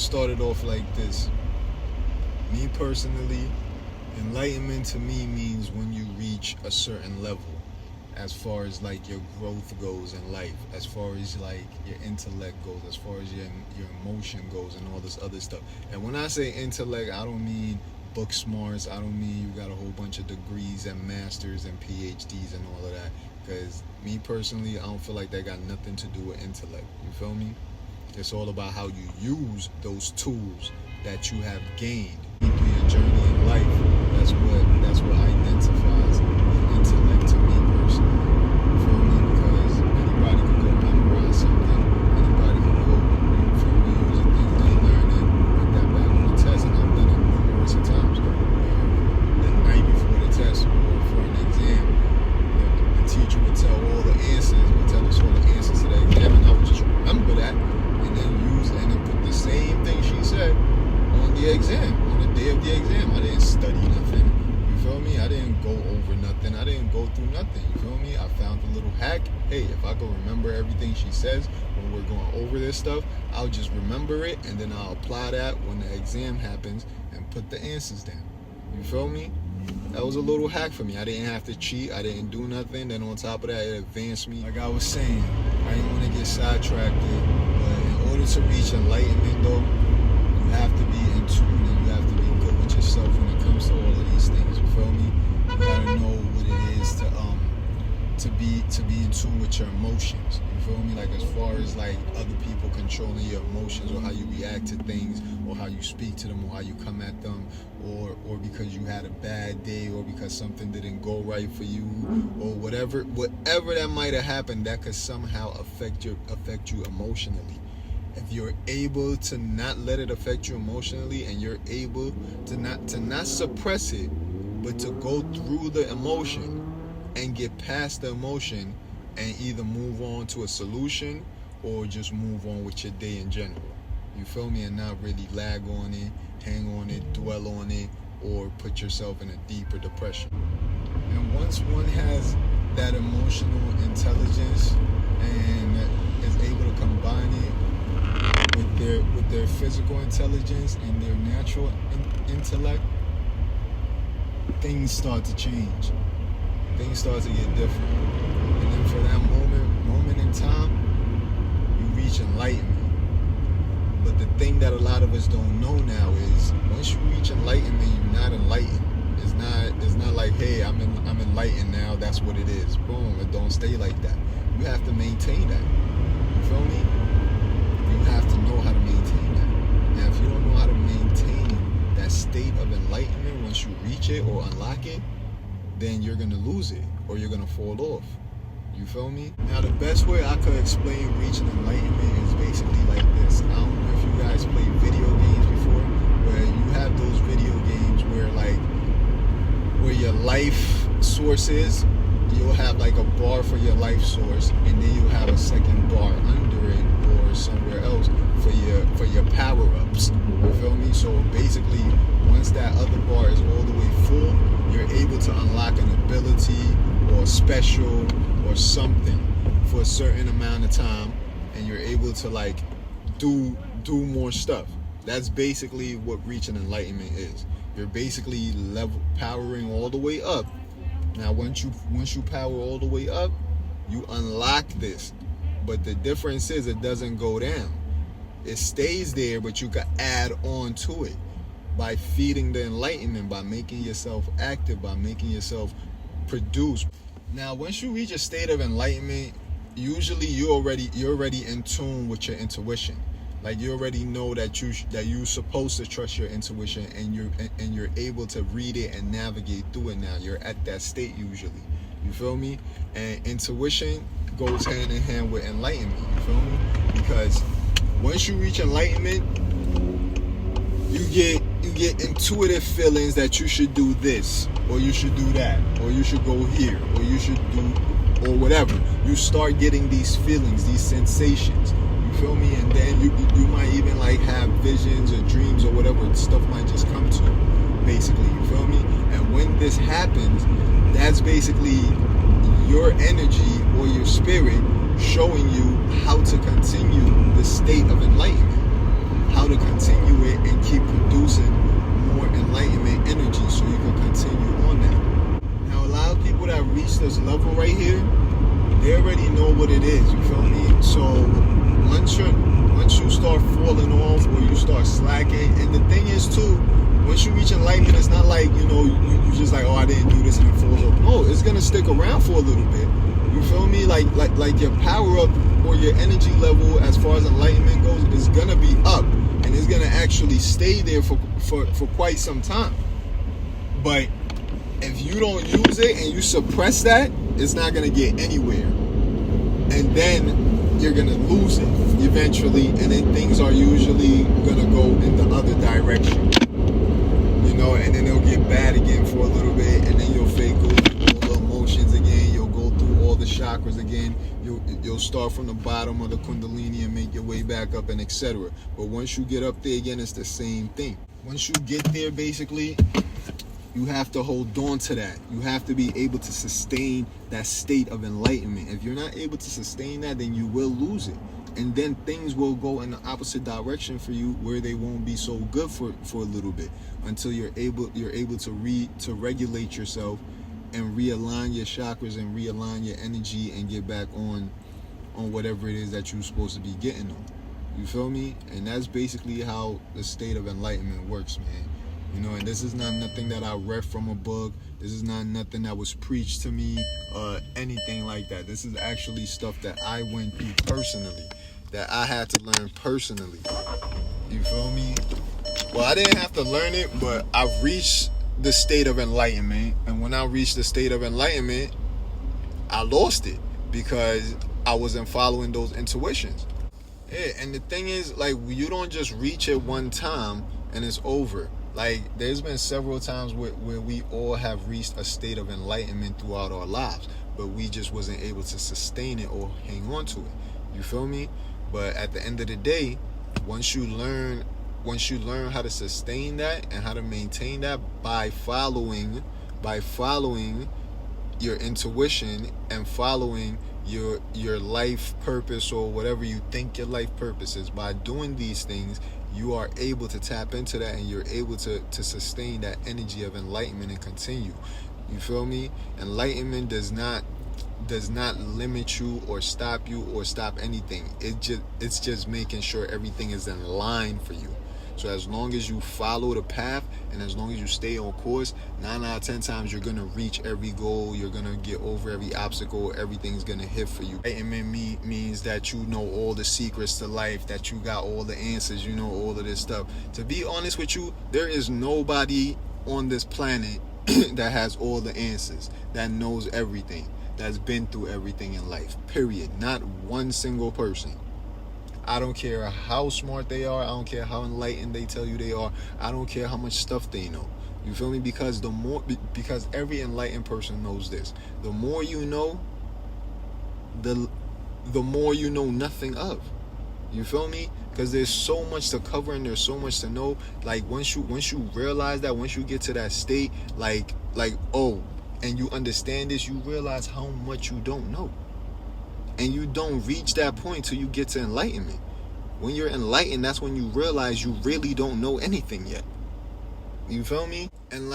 start it off like this. Me personally, enlightenment to me means when you reach a certain level, as far as like your growth goes in life, as far as like your intellect goes, as far as your emotion goes, and all this other stuff. And when I say intellect, I don't mean book smarts. I don't mean you got a whole bunch of degrees and masters and PhDs and all of that. Because me personally, I don't feel like that got nothing to do with intellect. You feel me? It's all about how you use those tools that you have gained through your journey in life. That's what identifies intellect to me personally. You feel me? Because anybody can go memorize something. Anybody can go, you feel me, use the things they learn and put that back on the test. And I've done it numerous of times. The night before the test or for an exam, the teacher would tell all the answers, would tell us all the answers to the exam, and I would just remember that and then use and then put the same thing she said on the exam, on the day of the exam. I didn't study nothing. You feel me? I didn't go over nothing. I didn't go through nothing. You feel me? I found a little hack. Hey, if I can remember everything she says when we're going over this stuff, I'll just remember it and then I'll apply that when the exam happens and put the answers down. You feel me? That was a little hack for me. I didn't have to cheat. I didn't do nothing. Then on top of that, it advanced me. Like I was saying, I didn't want to get sidetracked. But in order to reach enlightenment, though, you have to be in tune and you have to be good with yourself when it comes to all of these things. You feel me? You gotta know what it is to be in tune with your emotions. You feel me? Like as far as like other people controlling your emotions or how you react to things or how you speak to them or how you come at them or because you had a bad day or because something didn't go right for you or whatever that might have happened that could somehow affect you emotionally. If you're able to not let it affect you emotionally and you're able to not suppress it, but to go through the emotion and get past the emotion and either move on to a solution or just move on with your day in general. You feel me? And not really lag on it, hang on it, dwell on it, or put yourself in a deeper depression. And once one has that emotional intelligence and is able to combine it with their physical intelligence and their natural intellect, things start to change. Things start to get different. And then for that moment in time, you reach enlightenment. But the thing that a lot of us don't know now is once you reach enlightenment, you're not enlightened. It's not like, hey, I'm enlightened now, that's what it is. Boom, it don't stay like that. You have to maintain that. You feel me? You have to know how to maintain that. Now if you don't know how to maintain that state of enlightenment once you reach it or unlock it, then you're gonna lose it or you're gonna fall off. You feel me? Now the best way I could explain reaching enlightenment is basically like this. I don't know if you guys played video games before, where you have those video games where your life source is. You'll have like a bar for your life source, and then you'll have a second bar under it or somewhere else for your power-ups. You feel me? So basically, once that other bar is all the way full, you're able to unlock an ability or special or something for a certain amount of time, and you're able to like do more stuff. That's basically what reaching enlightenment is. You're basically powering all the way up. Now once you power all the way up, you unlock this. But the difference is it doesn't go down. It stays there, but you can add on to it by feeding the enlightenment, by making yourself active, by making yourself produce. Now once you reach a state of enlightenment, usually you're already in tune with your intuition. Like you already know that you're supposed to trust your intuition, and you're able to read it and navigate through it. Now you're at that state usually. You feel me? And intuition goes hand in hand with enlightenment. You feel me? Because once you reach enlightenment, you get intuitive feelings that you should do this, or you should do that, or you should go here, or you should do, or whatever. You start getting these feelings, these sensations. You feel me? And then you might even like have visions or dreams or whatever. Stuff might just come to you, basically. You feel me? And when this happens, that's basically your energy or your spirit showing you how to continue the state of enlightenment, how to continue it and keep producing more enlightenment energy so you can continue on that. Now, a lot of people that reach this level right here, they already know what it is, you feel me? So once you start falling off or you start slacking, and the thing is too, once you reach enlightenment, it's not like, you just like, oh, I didn't do this and it falls off. No, it's gonna stick around for a little bit. You feel me? Like your power up or your energy level as far as enlightenment goes is gonna be up, and it's gonna actually stay there for quite some time. But if you don't use it and you suppress that, it's not gonna get anywhere, and then you're gonna lose it eventually, and then things are usually gonna go in the other direction, and then it'll get bad again for a little bit, and then you'll go through all the emotions again, you'll go through all the chakras again, you'll start from the bottom of the kundalini and make your way back up, and etc. But once you get up there again, it's the same thing. Once you get there, basically, you have to hold on to that. You have to be able to sustain that state of enlightenment. If you're not able to sustain that, then you will lose it. And then things will go in the opposite direction for you, where they won't be so good for a little bit, until you're able to regulate yourself and realign your chakras and realign your energy and get back on whatever it is that you're supposed to be getting on. You feel me? And that's basically how the state of enlightenment works, man. And this is not nothing that I read from a book. This is not nothing that was preached to me, anything like that. This is actually stuff that I went through personally, that I had to learn personally. You feel me? Well, I didn't have to learn it, but I reached the state of enlightenment. And when I reached the state of enlightenment, I lost it because I wasn't following those intuitions. Yeah, and the thing is, like, you don't just reach it one time and it's over. Like, there's been several times where we all have reached a state of enlightenment throughout our lives, but we just wasn't able to sustain it or hang on to it. You feel me? But at the end of the day, once you learn how to sustain that and how to maintain that by following your intuition and following your life purpose, or whatever you think your life purpose is, by doing these things, you are able to tap into that, and you're able to sustain that energy of enlightenment and continue. You feel me? Enlightenment does not limit you or stop anything. It's just making sure everything is in line for you. So as long as you follow the path and as long as you stay on course, 9 out of 10 times you're gonna reach every goal, you're gonna get over every obstacle, everything's gonna hit for you. Enlightenment means that you know all the secrets to life, that you got all the answers, you know all of this stuff. To be honest with you, there is nobody on this planet that has all the answers, that knows everything, that's been through everything in life, period. Not one single person. I don't care how smart they are. I don't care how enlightened they tell you they are. I don't care how much stuff they know. You feel me? Because every enlightened person knows this. The more you know, the more you know nothing of. You feel me? Because there's so much to cover and there's so much to know. Like, once you realize that, once you get to that state, like and you understand this, you realize how much you don't know. And you don't reach that point till you get to enlightenment. When you're enlightened, that's when you realize you really don't know anything yet. You feel me? And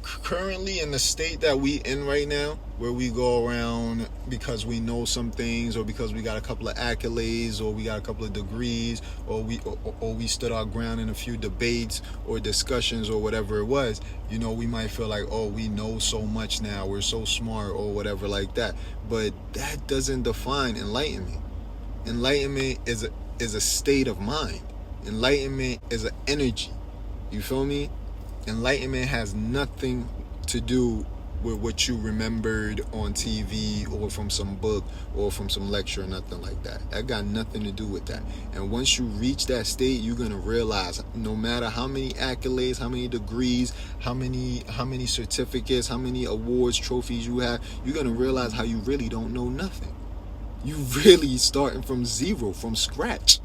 currently in the state that we in right now, where we go around because we know some things, or because we got a couple of accolades, or we got a couple of degrees, or we stood our ground in a few debates or discussions or whatever it was, we might feel like, oh, we know so much now, we're so smart or whatever like that. But that doesn't define enlightenment. Enlightenment is a state of mind. Enlightenment is an energy. You feel me? Enlightenment has nothing to do with what you remembered on TV or from some book or from some lecture or nothing like that. That got nothing to do with that. And once you reach that state, you're going to realize, no matter how many accolades, how many degrees, how many certificates, how many awards, trophies you have, you're going to realize how you really don't know nothing. You really starting from zero, from scratch.